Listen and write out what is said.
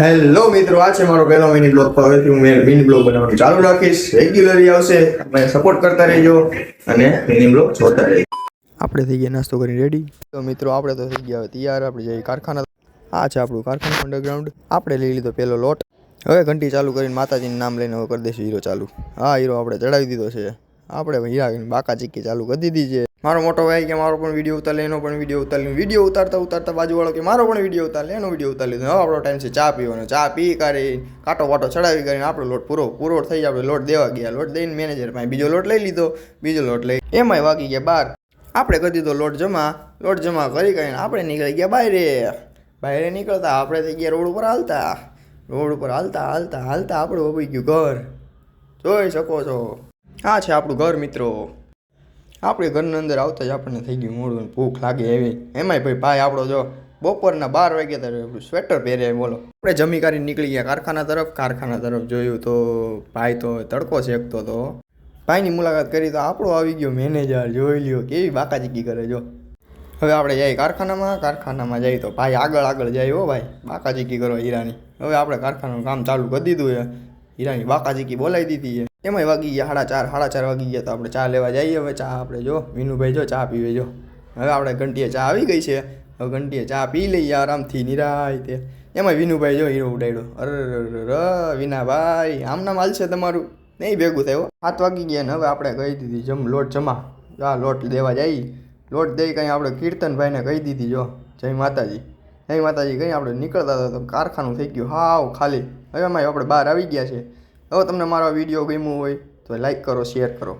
Hello મિત્રો, આ છે મારો પહેલો મિની બ્લોગ. હવેથી હું મિની બ્લોગ બનાવવાનું ચાલુ રાખીશ. રેગ્યુલરલી આવશે, મને સપોર્ટ કરતા રહેજો અને મિની બ્લોગ જોતા રહેજો. આપણે થઈ ગયા નાસ્તો કરીને રેડી. તો મિત્રો આપણે તો થઈ ગયા હવે તૈયાર. આપણે જઈએ કારખાના. આ છે આપણું કારખાનું અંડરગ્રાઉન્ડ. આપણે લઈ લીધો પહેલો લોટ. હવે ઘંટી ચાલુ કરીને માતાજીનું નામ લઈને હવે કરી દઈશું હીરો ચાલુ. હા, હીરો આપણે ચડાવી દીધો છે. આપણે હીરા બાકા ચીકી ચાલુ કરી દીધી છે. મારો મોટો ભાઈ કે મારો પણ વિડીયો ઉતાર લે, એનો પણ વિડીયો ઉતાર લે. વિડીયો ઉતારતા બાજુવાળો કે મારો પણ વિડીયો ઉતાર લે, એનો વિડીયો ઉતાર લીધો. હવે આપણો ટાઈમ છે ચા પીવાનો. ચા પી કરી કાંટો વાટો ચડાવી કરીને આપણો લોટ પૂરો થઈ જાય. આપણે લોટ દેવા ગયા. લોટ દઈને મેનેજર પાસે બીજો લોટ લઈ લીધો. બીજો લોટ લઈ એમાંય વાગી ગયા 12. આપણે કરી દીધો લોટ જમા કરી કરીને આપણે નીકળી ગયા બહાર નીકળતા આપણે થઈ ગયા રોડ ઉપર હાલતા આપણે ઉભી ગયું ઘર. જોઈ શકો છો, આ છે આપણું ઘર મિત્રો. આપણે ઘરની અંદર આવતા જ આપણને થઈ ગયું મોડું, ભૂખ લાગે એવી. એમાંય ભાઈ આપણો જો બપોરના 12 વાગ્યા ત્યારે સ્વેટર પહેરે. બોલો, આપણે જમી કરીને નીકળી ગયા કારખાના તરફ જોયું તો ભાઈ તો તડકો શેકતો હતો. ભાઈની મુલાકાત કરી તો આપણો આવી ગયો મેનેજર. જોઈ લ્યો કેવી બાકાચીકી કરે. જો હવે આપણે જઈએ કારખાનામાં જઈએ તો ભાઈ આગળ જાય. હો ભાઈ, બાકાચીકી કરો હીરાની. હવે આપણે કારખાનાનું કામ ચાલુ કરી દીધું છે. હીરાની બાકાચીકી બોલાવી દીધી છે. એમાંય વાગી ગયા 4:30 વાગી ગયા. તો આપણે ચા લેવા જઈએ. હવે ચા આપણે જો વિનુભાઈ જો ચા પીવે. જો હવે આપણે ઘંટીએ ચા આવી ગઈ છે. હવે ઘંટીએ ચા પી લઈએ આરામથી નિરાયતે. એમાં વિનુભાઈ જો હીરો ઉડાડ્યો. અરે વિનાભાઈ, આમનામ હાલશે તમારું નહીં ભેગું થયો. 7 વાગી ગયા ને હવે આપણે કહી દીધી લોટ જમા. આ લોટ દેવા જઈએ. લોટ દઈ કંઈ આપણે કીર્તનભાઈને કહી દીધી. જો જય માતાજી કંઈ આપણે નીકળતા હતા તો કારખાનું થઈ ગયું હાવ ખાલી. હવે એમાં આપણે બહાર આવી ગયા છે. હવે તમને મારો વિડીયો ગમ્યો હોય તો લાઈક કરો, શેર કરો.